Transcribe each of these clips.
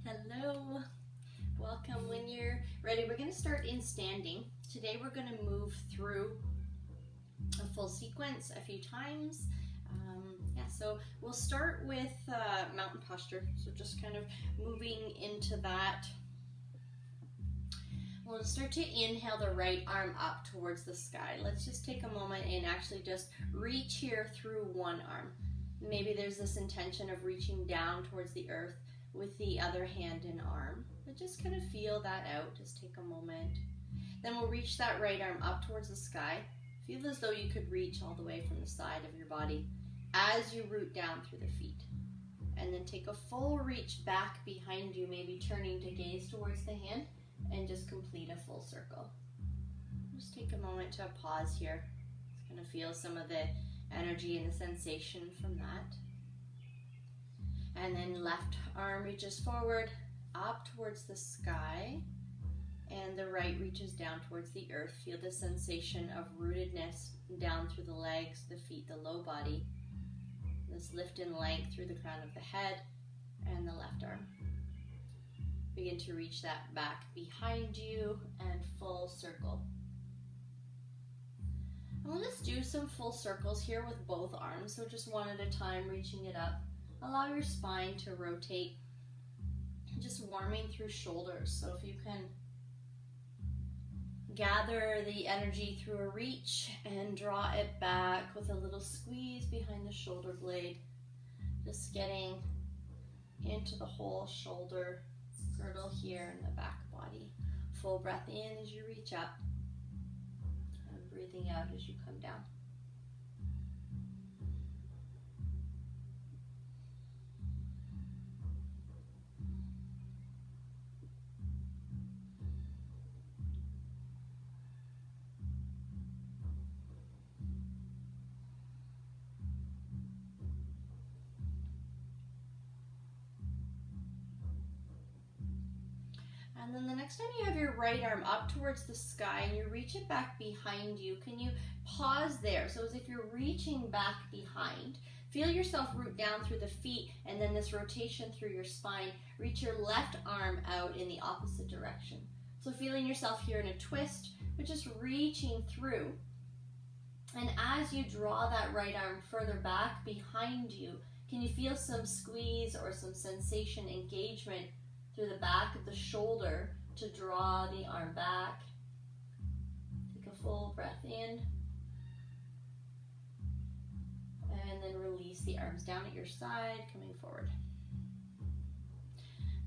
Hello, welcome. When you're ready, we're going to start in standing. Today we're going to move through a full sequence a few times. So we'll start with mountain posture. So just kind of moving into that. We'll start to inhale the right arm up towards the sky. Let's just take a moment and actually just reach here through one arm. Maybe there's this intention of reaching down towards the earth with the other hand and arm, but just kind of feel that out. Just take a moment. Then we'll reach that right arm up towards the sky. Feel as though you could reach all the way from the side of your body as you root down through the feet. And then take a full reach back behind you, maybe turning to gaze towards the hand, and just complete a full circle. Just take a moment to pause here. Just kind of feel some of the energy and the sensation from that. And then left arm reaches forward, up towards the sky, and the right reaches down towards the earth. Feel the sensation of rootedness down through the legs, the feet, the low body. This lift in length through the crown of the head and the left arm. Begin to reach that back behind you and full circle. And we'll just do some full circles here with both arms, so just one at a time, reaching it up. Allow your spine to rotate, just warming through shoulders. So if you can gather the energy through a reach and draw it back with a little squeeze behind the shoulder blade, just getting into the whole shoulder girdle here in the back body. Full breath in as you reach up and breathing out as you come down. And then the next time you have your right arm up towards the sky and you reach it back behind you, can you pause there? So as if you're reaching back behind, feel yourself root down through the feet and then this rotation through your spine. Reach your left arm out in the opposite direction. So feeling yourself here in a twist, but just reaching through. And as you draw that right arm further back behind you, can you feel some squeeze or some sensation, engagement through the back of the shoulder to draw the arm back? Take a full breath in. And then release the arms down at your side, coming forward.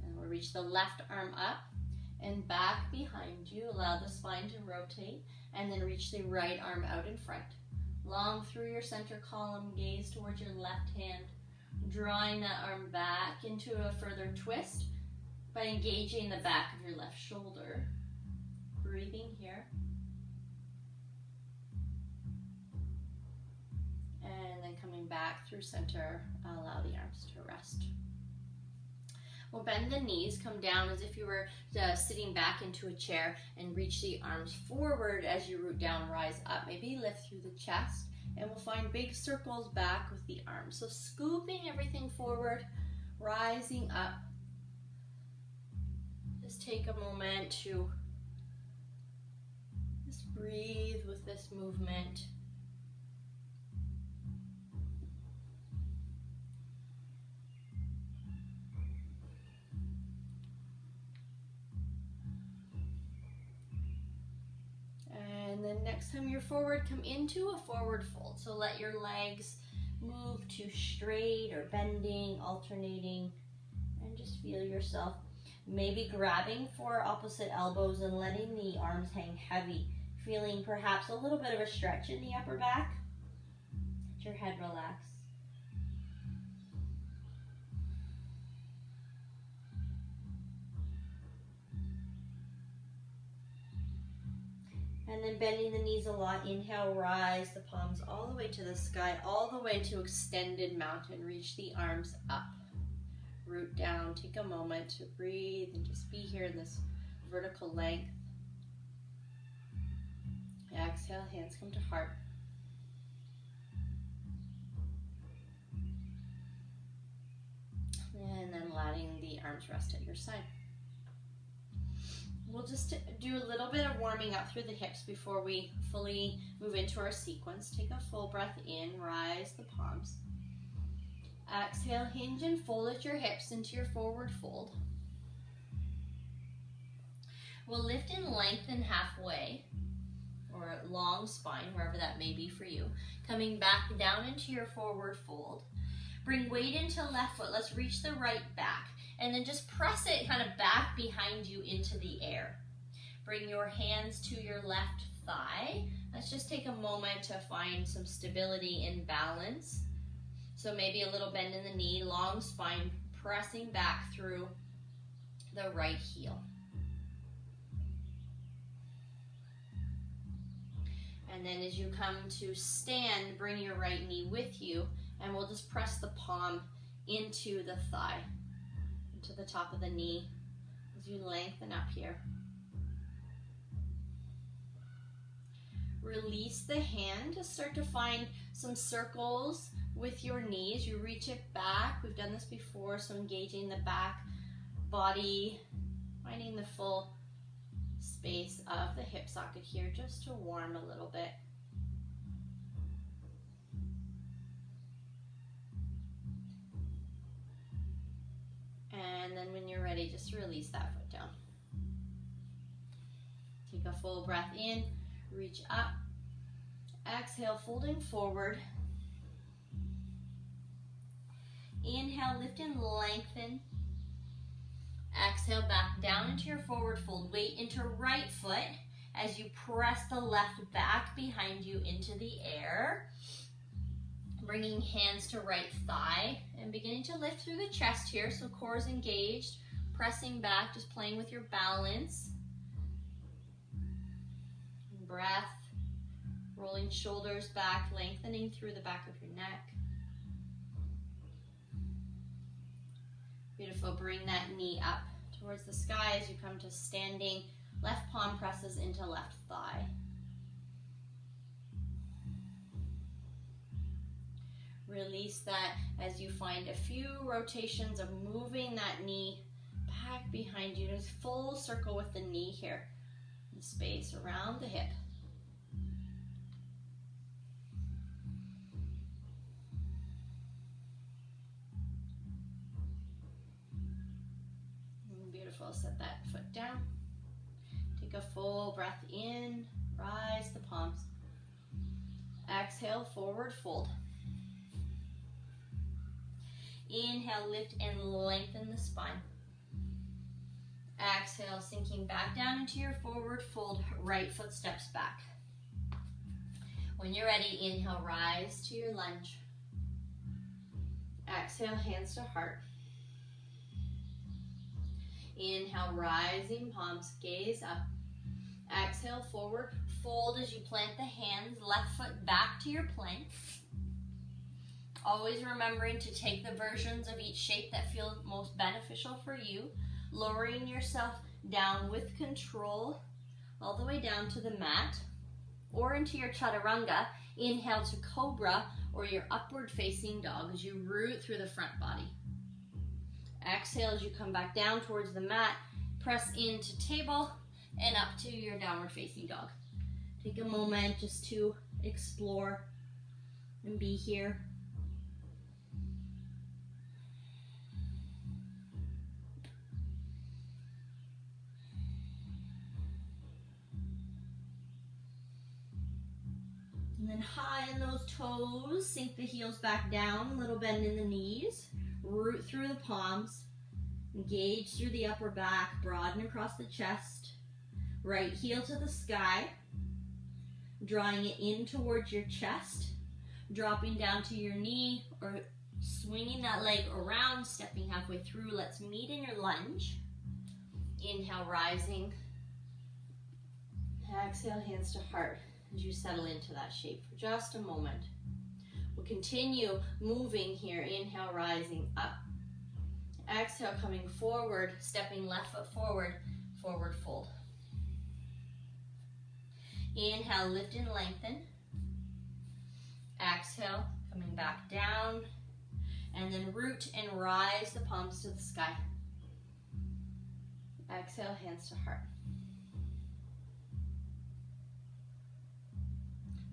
And we'll reach the left arm up and back behind you. Allow the spine to rotate. And then reach the right arm out in front. Long through your center column, gaze towards your left hand. Drawing that arm back into a further twist by engaging the back of your left shoulder. Breathing here. And then coming back through center, allow the arms to rest. We'll bend the knees, come down as if you were sitting back into a chair and reach the arms forward as you root down, rise up. Maybe lift through the chest and we'll find big circles back with the arms. So scooping everything forward, rising up. Just take a moment to just breathe with this movement. And then next time you're forward, come into a forward fold. So let your legs move to straight or bending, alternating, and just feel yourself maybe grabbing for opposite elbows and letting the arms hang heavy. Feeling perhaps a little bit of a stretch in the upper back. Let your head relax. And then bending the knees a lot. Inhale, rise the palms all the way to the sky, all the way to extended mountain. Reach the arms up. Root down, take a moment to breathe and just be here in this vertical length. Exhale, hands come to heart. And then letting the arms rest at your side. We'll just do a little bit of warming up through the hips before we fully move into our sequence. Take a full breath in, rise the palms. Exhale, hinge and fold at your hips into your forward fold. We'll lift and lengthen halfway, or long spine, wherever that may be for you. Coming back down into your forward fold. Bring weight into left foot. Let's reach the right back. And then just press it kind of back behind you into the air. Bring your hands to your left thigh. Let's just take a moment to find some stability and balance. So maybe a little bend in the knee, long spine, pressing back through the right heel. And then as you come to stand, bring your right knee with you, and we'll just press the palm into the thigh, into the top of the knee as you lengthen up here. Release the hand to start to find some circles with your knees. You reach it back. We've done this before, so engaging the back body, finding the full space of the hip socket here just to warm a little bit. And then when you're ready, just release that foot down. Take a full breath in, reach up. Exhale, folding forward. Inhale, lift and lengthen. Exhale, back down into your forward fold. Weight into right foot as you press the left back behind you into the air. Bringing hands to right thigh and beginning to lift through the chest here. So core is engaged, pressing back, just playing with your balance. Breath, rolling shoulders back, lengthening through the back of your neck. Beautiful. Bring that knee up towards the sky as you come to standing. Left palm presses into left thigh. Release that as you find a few rotations of moving that knee back behind you. Just full circle with the knee here. The space around the hip. Beautiful. Set that foot down. Take a full breath in. Rise the palms. Exhale, forward fold. Inhale, lift and lengthen the spine. Exhale, sinking back down into your forward fold. Right foot steps back. When you're ready, inhale, rise to your lunge. Exhale, hands to heart. Inhale, rising palms, gaze up. Exhale, forward fold as you plant the hands, left foot back to your plank. Always remembering to take the versions of each shape that feel most beneficial for you. Lowering yourself down with control, all the way down to the mat, or into your chaturanga. Inhale to cobra, or your upward facing dog as you root through the front body. Exhale as you come back down towards the mat, press into table and up to your downward facing dog. Take a moment just to explore and be here. And then high in those toes, sink the heels back down, little bend in the knees. Root through the palms, engage through the upper back, broaden across the chest. Right heel to the sky, drawing it in towards your chest, dropping down to your knee or swinging that leg around, stepping halfway through. Let's meet in your lunge. Inhale, rising. Exhale, hands to heart as you settle into that shape for just a moment. We'll continue moving here. Inhale, rising up. Exhale, coming forward, stepping left foot forward, forward fold. Inhale, lift and lengthen. Exhale, coming back down. And then root and rise the palms to the sky. Exhale, hands to heart.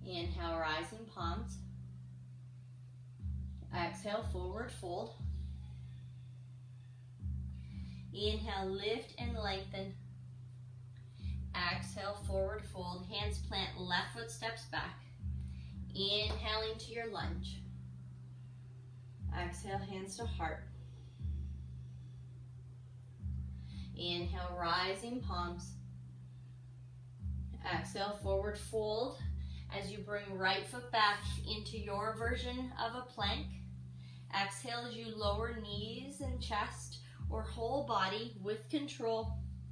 Inhale, rising palms. Exhale, forward fold. Inhale, lift and lengthen. Exhale, forward fold. Hands plant, left foot steps back. Inhaling to your lunge. Exhale, hands to heart. Inhale, rising palms. Exhale, forward fold as you bring right foot back into your version of a plank. Exhale as you lower knees and chest or whole body with control.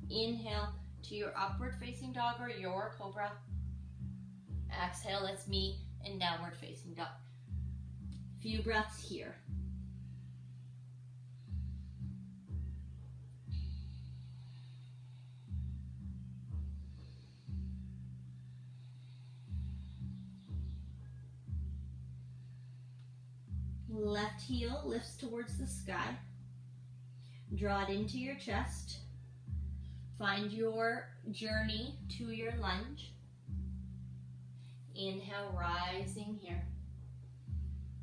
Inhale to your upward facing dog or your cobra. Exhale, let's meet in downward facing dog. Few breaths here. Left heel lifts towards the sky. Draw it into your chest. Find your journey to your lunge. Inhale, rising here.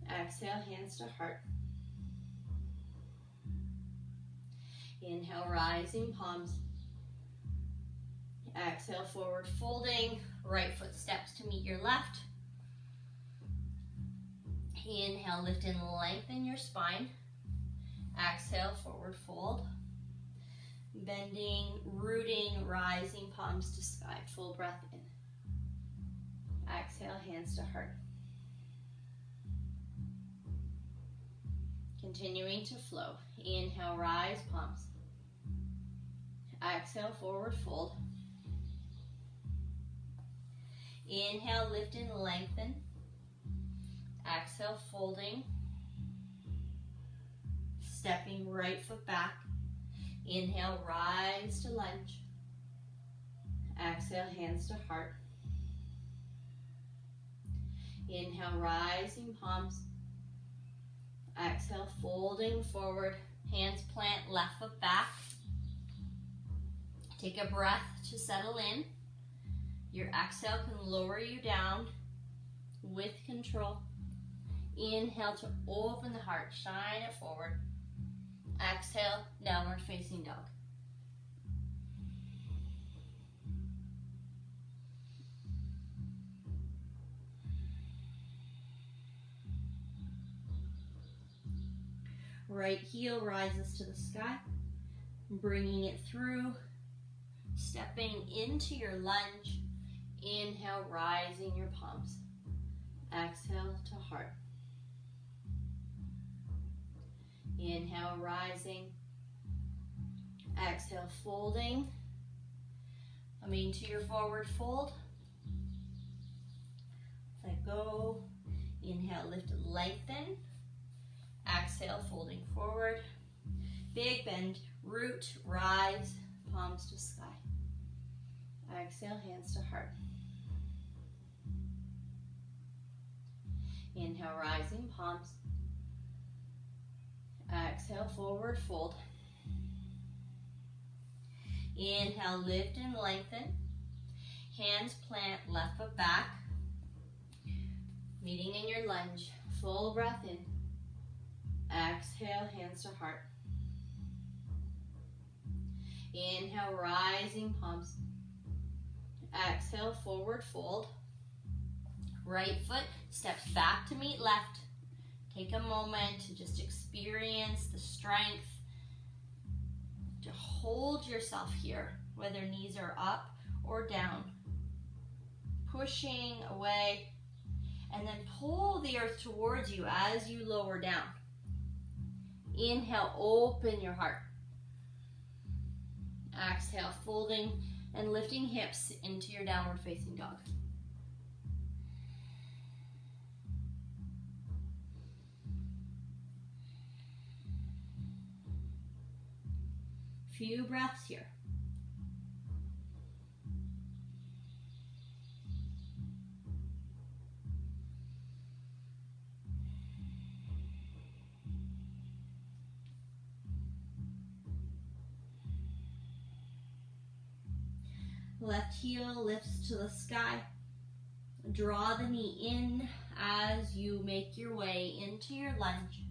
Exhale, hands to heart. Inhale, rising palms. Exhale, forward folding. Right foot steps to meet your left. Inhale, lift and lengthen your spine. Exhale, forward fold. Bending, rooting, rising palms to sky. Full breath in. Exhale, hands to heart. Continuing to flow. Inhale, rise, palms. Exhale, forward fold. Inhale, lift and lengthen. Exhale, folding. Stepping right foot back. Inhale, rise to lunge. Exhale, hands to heart. Inhale, rising palms. Exhale, folding forward. Hands plant, left foot back. Take a breath to settle in. Your exhale can lower you down with control. Inhale to open the heart, shine it forward. Exhale, downward facing dog. Right heel rises to the sky, bringing it through, stepping into your lunge. Inhale, rising your palms. Exhale to heart. Inhale, rising. Exhale, folding. Coming to your forward fold. Let go. Inhale, lift and lengthen. Exhale, folding forward. Big bend, root, rise, palms to sky. Exhale, hands to heart. Inhale, rising, palms. Exhale, forward fold. Inhale, lift and lengthen. Hands plant, left foot back. Meeting in your lunge. Full breath in. Exhale, hands to heart. Inhale, rising palms. Exhale, forward fold. Right foot steps back to meet left. Take a moment to just experience the strength to hold yourself here, whether knees are up or down. Pushing away, and then pull the earth towards you as you lower down. Inhale, open your heart. Exhale, folding and lifting hips into your downward facing dog. Few breaths here. Left heel lifts to the sky. Draw the knee in as you make your way into your lunge.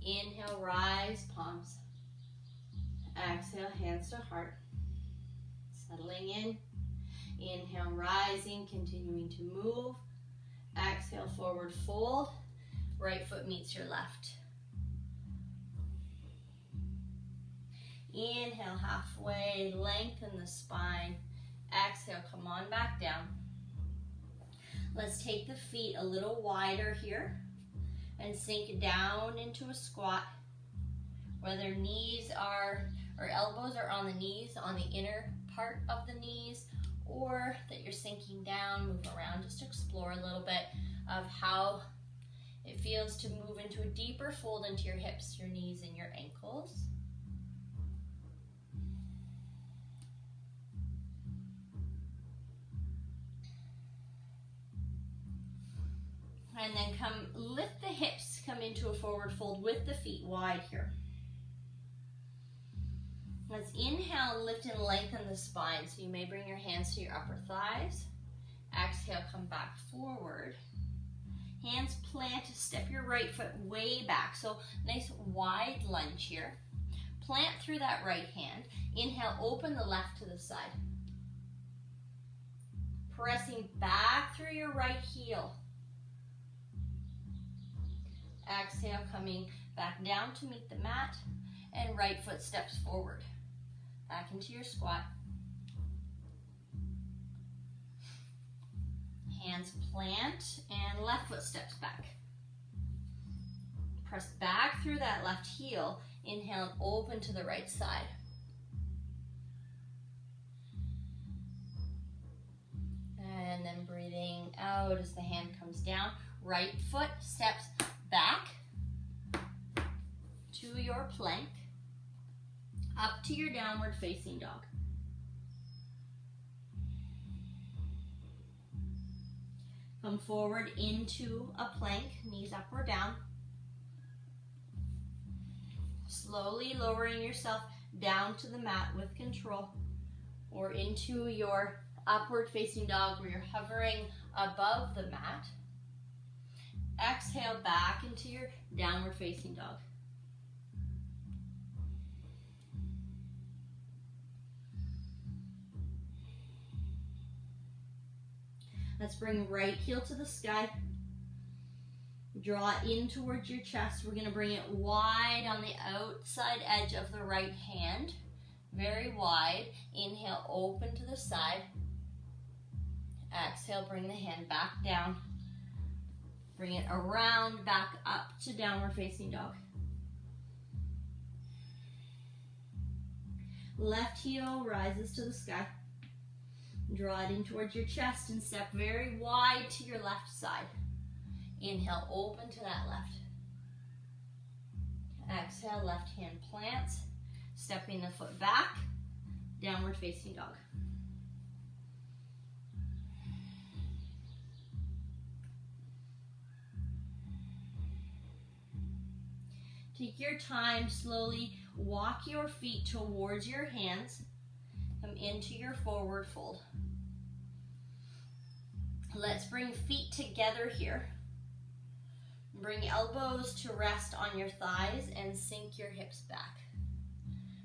Inhale, rise, palms. Exhale, hands to heart. Settling in. Inhale, rising, continuing to move. Exhale, forward fold. Right foot meets your left. Inhale, halfway, lengthen the spine. Exhale, come on back down. Let's take the feet a little wider here and sink down into a squat. Whether knees are, or elbows are on the knees, on the inner part of the knees, or that you're sinking down, move around, just to explore a little bit of how it feels to move into a deeper fold into your hips, your knees, and your ankles. And then lift the hips, come into a forward fold with the feet wide here. Let's inhale, lift and lengthen the spine. So you may bring your hands to your upper thighs. Exhale, come back forward. Hands plant, step your right foot way back. So nice wide lunge here. Plant through that right hand. Inhale, open the left to the side. Pressing back through your right heel. Exhale, coming back down to meet the mat, and right foot steps forward. Back into your squat. Hands plant, and left foot steps back. Press back through that left heel. Inhale, open to the right side. And then breathing out as the hand comes down. Right foot steps back to your plank, up to your downward facing dog. Come forward into a plank, knees up or down. Slowly lowering yourself down to the mat with control, or into your upward facing dog where you're hovering above the mat. Exhale back into your downward facing dog. Let's bring right heel to the sky. Draw it in towards your chest. We're going to bring it wide on the outside edge of the right hand. Very wide. Inhale, open to the side. Exhale, bring the hand back down. Bring it around, back up to downward facing dog. Left heel rises to the sky. Draw it in towards your chest and step very wide to your left side. Inhale, open to that left. Exhale, left hand plants. Stepping the foot back, downward facing dog. Take your time, slowly walk your feet towards your hands. Come into your forward fold. Let's bring feet together here. Bring elbows to rest on your thighs and sink your hips back.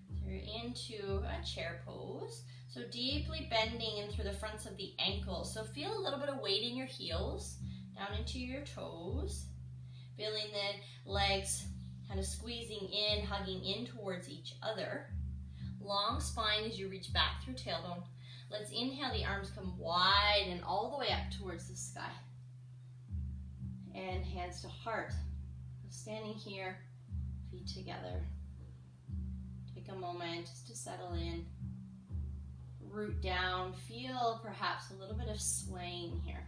So you're into a chair pose. So deeply bending in through the fronts of the ankles. So feel a little bit of weight in your heels, down into your toes. Feeling the legs kind of squeezing in, hugging in towards each other. Long spine as you reach back through tailbone. Let's inhale, the arms come wide and all the way up towards the sky. And hands to heart. Standing here, feet together. Take a moment just to settle in. Root down, feel perhaps a little bit of swaying here.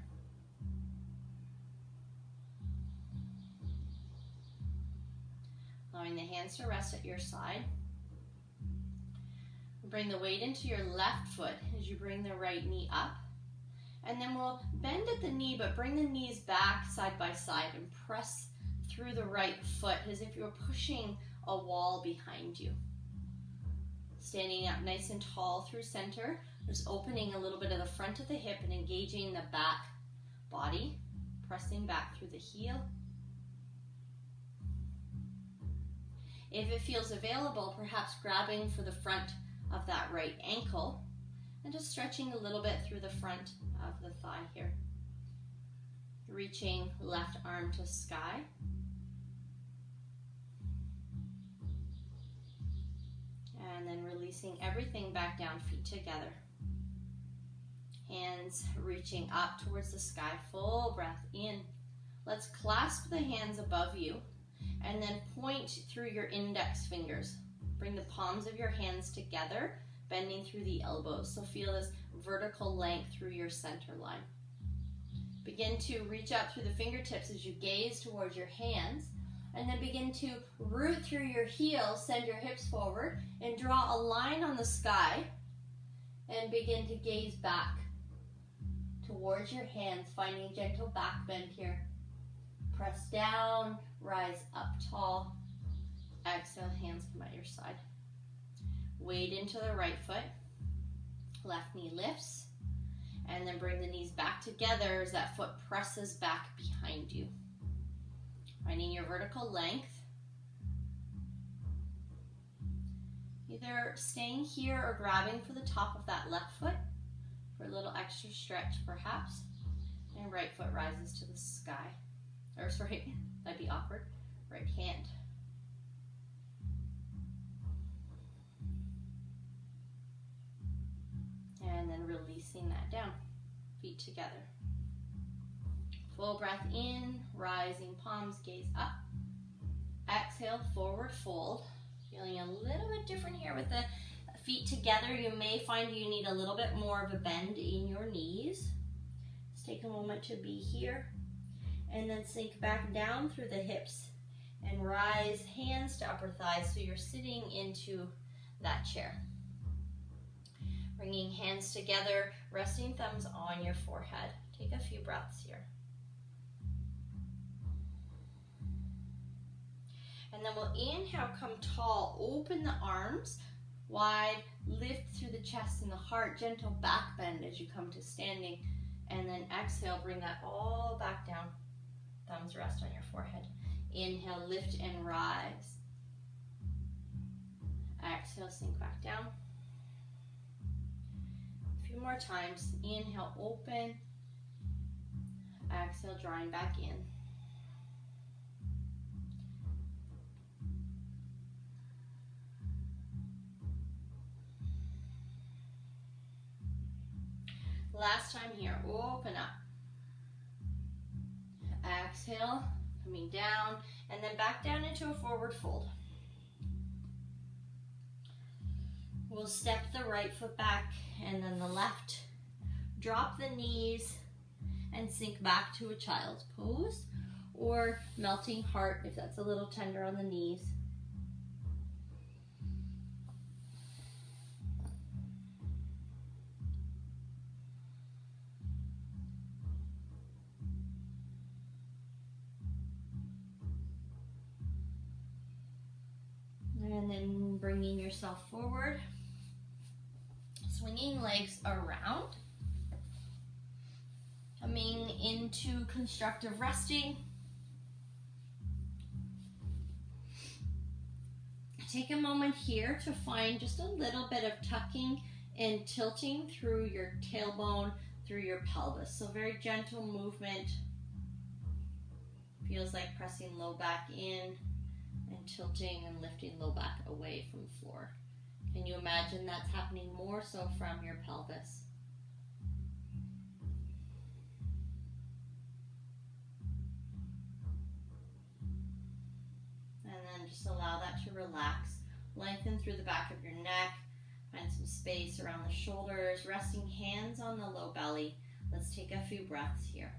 Allowing the hands to rest at your side. Bring the weight into your left foot as you bring the right knee up. And then we'll bend at the knee, but bring the knees back side by side and press through the right foot as if you're pushing a wall behind you. Standing up nice and tall through center, Just opening a little bit of the front of the hip and engaging the back body, pressing back through the heel. If it feels available, perhaps grabbing for the front of that right ankle and just stretching a little bit through the front of the thigh here. Reaching left arm to sky. And then releasing everything back down, feet together. Hands reaching up towards the sky, full breath in. Let's clasp the hands above you and then point through your index fingers. Bring the palms of your hands together, bending through the elbows. So feel this vertical length through your center line. Begin to reach up through the fingertips as you gaze towards your hands, and then begin to root through your heels, send your hips forward, and draw a line on the sky, and begin to gaze back towards your hands, finding gentle back bend here. Press down, rise up tall. Exhale, hands come at your side. Wade into the right foot. Left knee lifts. And then bring the knees back together as that foot presses back behind you. Finding your vertical length. Either staying here or grabbing for the top of that left foot for a little extra stretch perhaps. And right foot rises to the sky. Or sorry, that'd be awkward. Right hand. And then releasing that down. Feet together. Full breath in, rising palms, gaze up. Exhale, forward fold. Feeling a little bit different here with the feet together. You may find you need a little bit more of a bend in your knees. Just take a moment to be here. And then sink back down through the hips and rise hands to upper thighs so you're sitting into that chair. Bringing hands together, resting thumbs on your forehead. Take a few breaths here. And then we'll inhale, come tall, open the arms wide, lift through the chest and the heart, gentle back bend as you come to standing. And then exhale, bring that all back down. Thumbs rest on your forehead. Inhale, lift and rise. Exhale, sink back down. A few more times. Inhale, open. Exhale, drawing back in. Last time here, open up. Exhale, coming down, and then back down into a forward fold. We'll step the right foot back and then the left. Drop the knees and sink back to a child's pose or melting heart if that's a little tender on the knees. And then bringing yourself forward, swinging legs around, coming into constructive resting. Take a moment here to find just a little bit of tucking and tilting through your tailbone, through your pelvis. So very gentle movement. Feels like pressing low back in and tilting and lifting low back away from the floor. Can you imagine that's happening more so from your pelvis? And then just allow that to relax. Lengthen through the back of your neck. Find some space around the shoulders. Resting hands on the low belly. Let's take a few breaths here.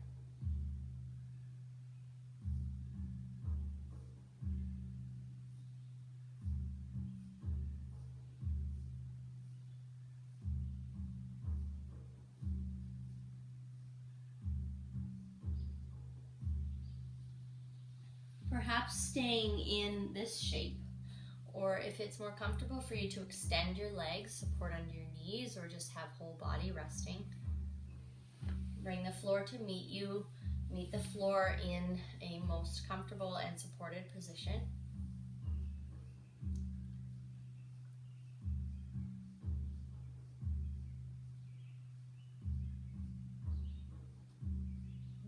Perhaps staying in this shape Or if it's more comfortable for you to extend your legs, support under your knees, or just have whole body resting. Bring the floor to meet you. Meet the floor in a most comfortable and supported position.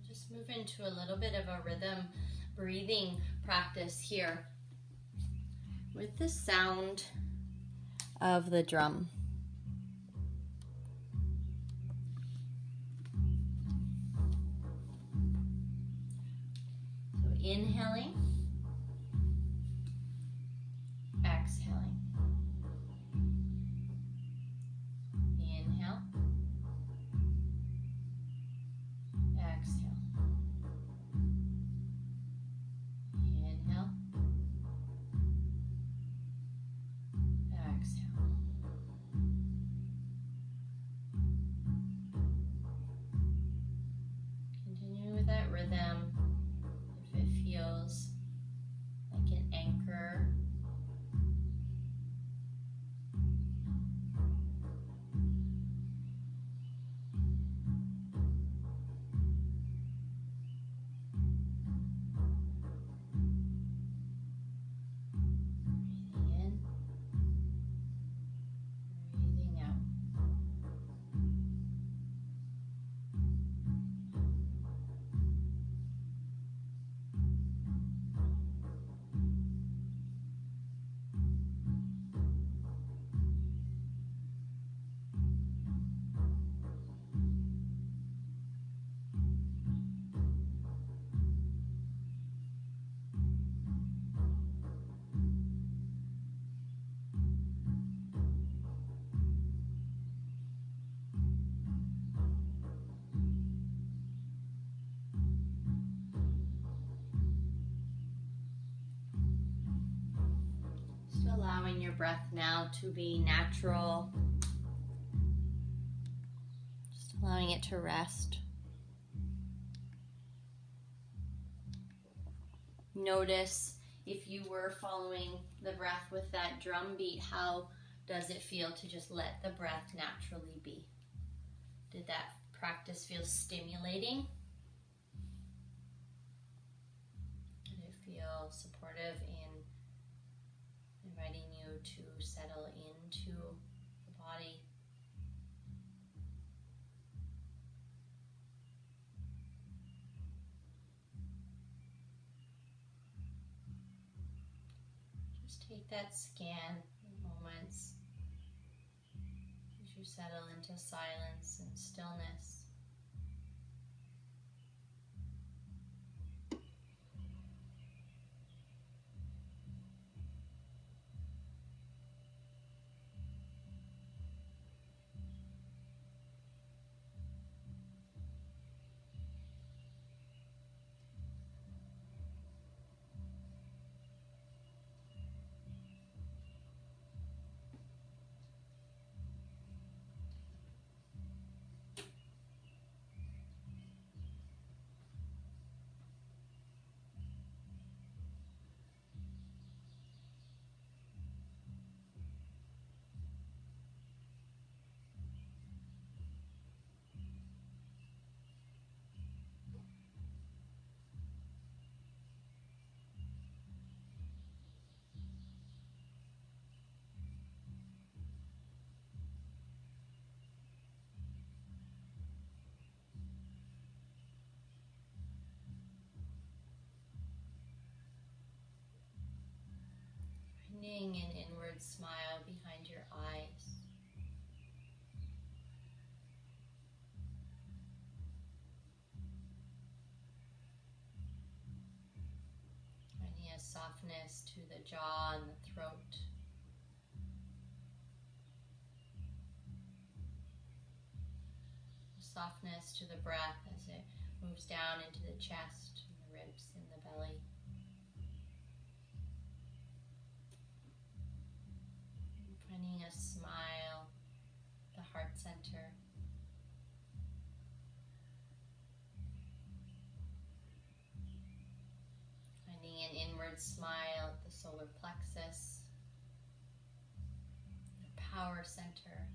Just move into a little bit of a rhythm breathing practice here with the sound of the drum. So inhaling, exhaling. Inhale, exhale. Inhale, exhale. Continue with that rhythm. If it feels like an anchor, breathing in, breathing out. Just allowing your breath now to be natural. Just allowing it to rest. Notice if you were following the breath with that drum beat, how does it feel to just let the breath naturally be? Did that practice feel stimulating? Did it feel supportive in inviting you to settle into the body? Just take that scan of moments as you settle into silence and stillness. Finding an inward smile behind your eyes. Finding a softness to the jaw and the throat. A softness to the breath as it moves down into the chest and the ribs and the belly. Finding a smile, the heart center. Finding an inward smile at the solar plexus, power center.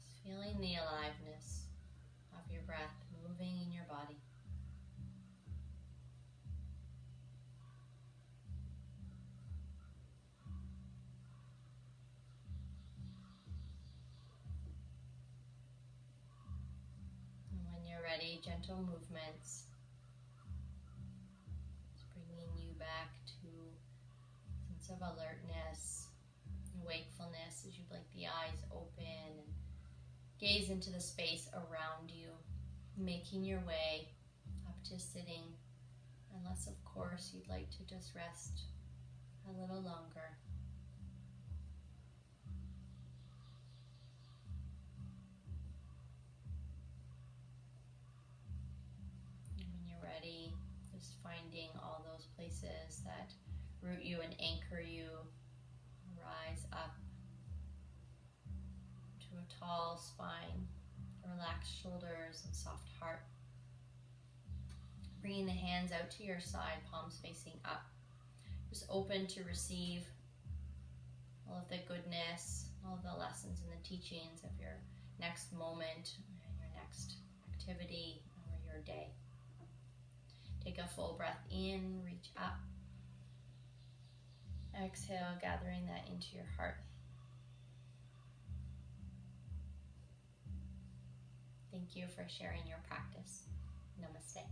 Just feeling the aliveness of your breath moving in your body. And when you're ready, gentle movements. Just bringing you back to a sense of alertness and wakefulness as you blink the eyes open and gaze into the space around you, making your way up to sitting, unless of course you'd like to just rest a little longer. And when you're ready, just finding all those places that root you and anchor you, rise up to a tall spine, relaxed shoulders and soft heart. Bringing the hands out to your side, palms facing up. Just open to receive all of the goodness, all of the lessons and the teachings of your next moment, your next activity, or your day. Take a full breath in, reach up. Exhale, gathering that into your heart. Thank you for sharing your practice. Namaste.